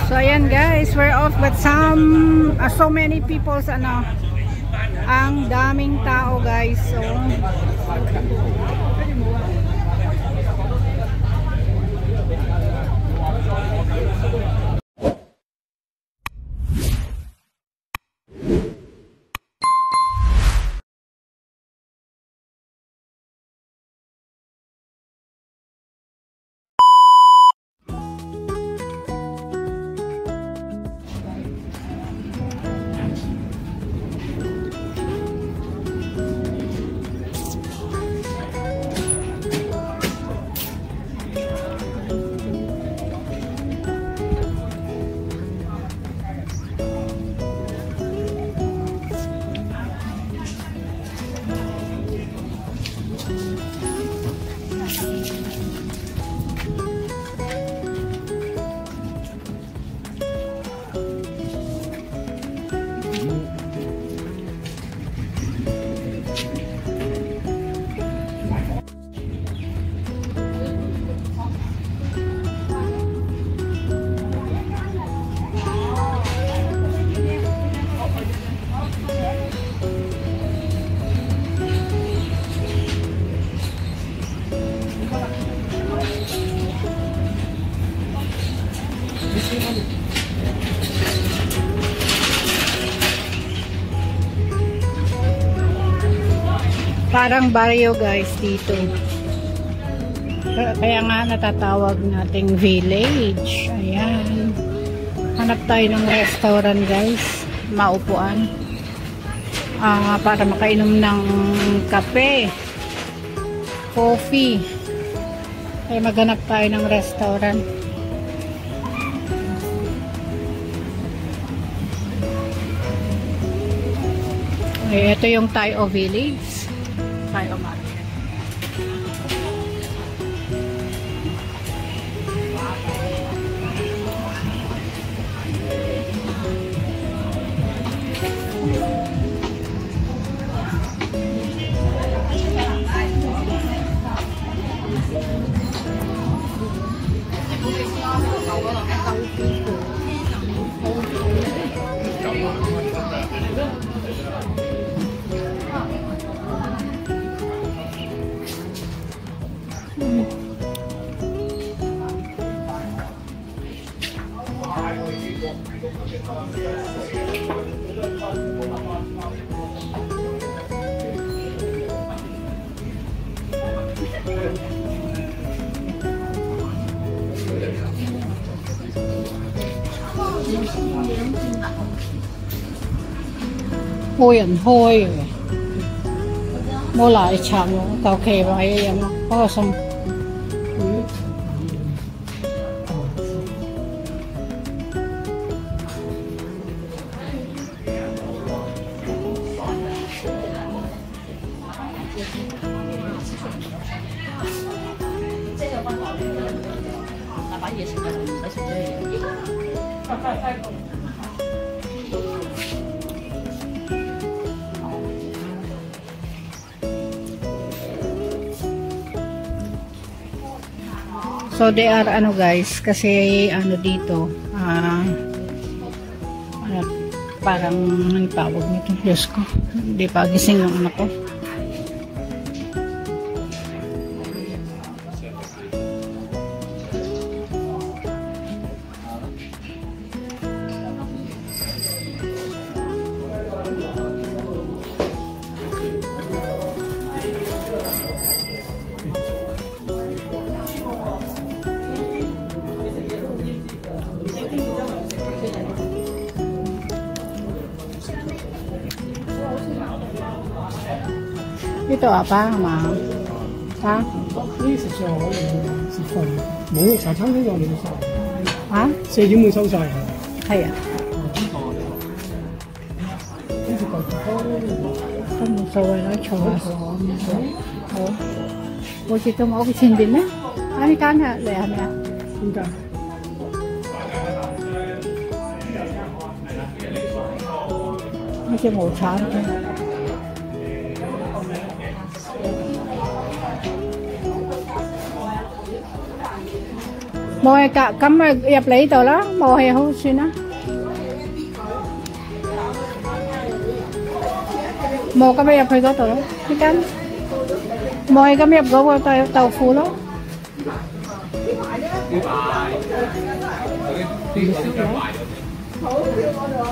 So ayan guys, we're off but so many people ang daming tao guys. So parang baryo guys dito. Kaya nga natatawag nating village. Ayan. Hanap tayo ng restaurant guys. Maupuan. Para makainom ng kape. Coffee. Kaya maghanap tayo ng restaurant. Okay, ito yung Tayo Village. Tayo Market. Hôi ảnh hôi rồi. Mua lại chẳng tàu kè vậy em có xong. So they are guys, kasi dito parang ang tawag nito, Diyos ko, hindi pa gising ang anak ko. Ito apa嘛？啊？呢食素可以食飯，冇茶餐廳有冇晒？啊？4點會收晒。係啊。呢隻嚿都冇所謂啦，坐下。好。好似到我屋企前邊咩？呢間啊，嚟係咪啊？邊間？呢隻無產嘅。Mọi cả cắm dẹp lấy tao đó, màu hè hôn xin á. Màu cái dẹp phải có tao đó, cái cắn. Mọi cái dẹp có tàu phù đó.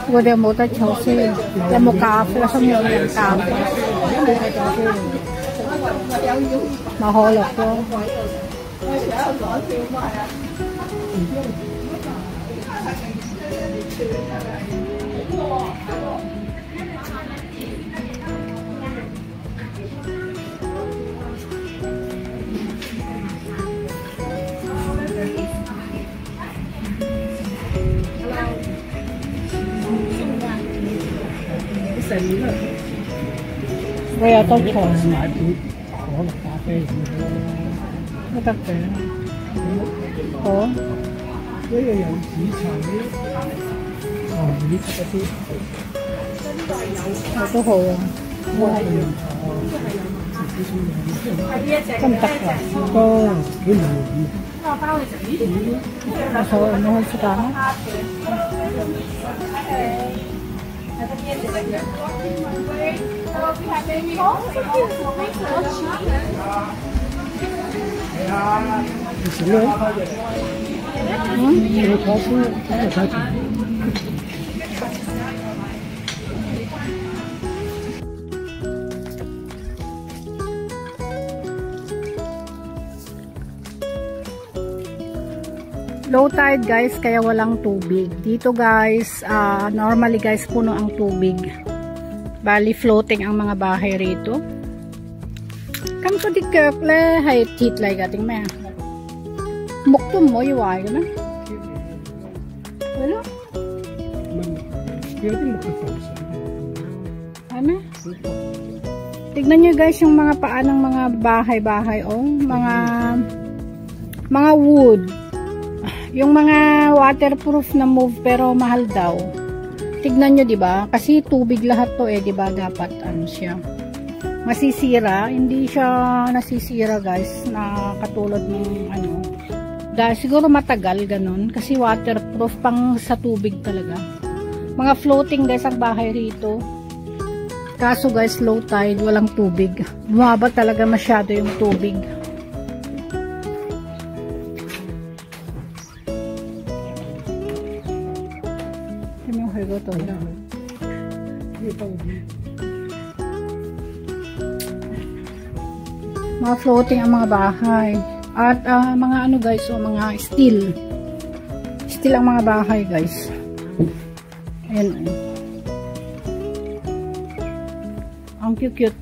Vừa đều một tay chầu xì, là một cà phê xong nhiều liền cà phê. Mà hồ lộc cô. Bây giờ tôi chọn買杯可樂咖啡咁樣，nó đặc biệt. Ủa? 呢個有紫茶啲，呢嗰啲， Một cái hồ à? Cầm tặc à? 都幾唔容易。 Mà sao em không thích ăn á?你食咩？你坐先，睇下睇住。 Low tide guys, kaya walang tubig. Dito guys, normally guys, puno ang tubig. Bali floating ang mga bahay rito. Kam ko di kakle hay tit lay gating me. Muktum mo iway ka na. Wala? 有啲木嘅浮水。 Ano? Tignan nyo guys yung mga paa ng mga bahay-bahay. Oh, mga wood. Yung mga waterproof na move pero mahal daw. Tignan nyo, 'di ba? Kasi tubig lahat 'to 'di ba? Dapat ano siya. Masisira, hindi siya nasisira, guys, na katulad ng ano. Dahil siguro matagal ganun kasi waterproof pang sa tubig talaga. Mga floating guys ang bahay rito. Kaso guys, low tide, walang tubig. Bumaba talaga masyado yung tubig. Mga floating ang mga bahay. At mga ano guys, mga steel. Steel ang mga bahay guys. Ayan. Ang cute.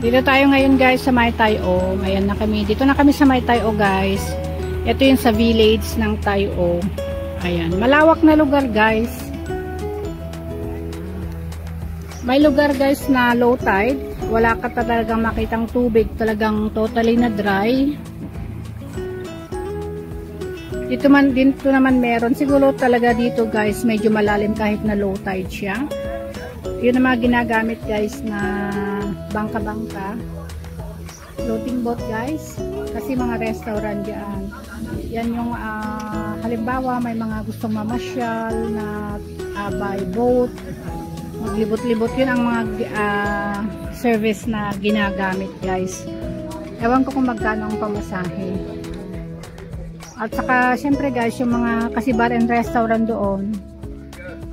Dito tayo ngayon guys sa May Tayog. Ayan na kami. Dito na kami sa May Tayog guys. Ito yung sa village ng Tayog. Ayan. Malawak na lugar guys. May lugar guys na low tide. Wala ka talagang makitang tubig. Talagang totally na dry. Dito naman meron. Siguro talaga dito guys medyo malalim kahit na low tide siya. Yun ang mga ginagamit guys na bangka-bangka, floating boat guys, kasi mga restaurant dyan. Yan yung halimbawa may mga gustong mamasyal na by boat, maglibot-libot, yun ang mga service na ginagamit guys. Ewan ko kung magkano ang pamasahe. At saka syempre guys, yung mga kasi bar and restaurant doon,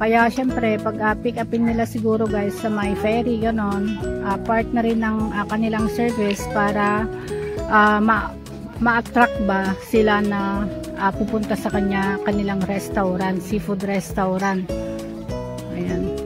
kaya syempre pag pick upin nila siguro guys sa may ferry ganon, part na rin ng kanilang service para ma-attract ba sila na pupunta sa kanilang restaurant, seafood restaurant. Ayan.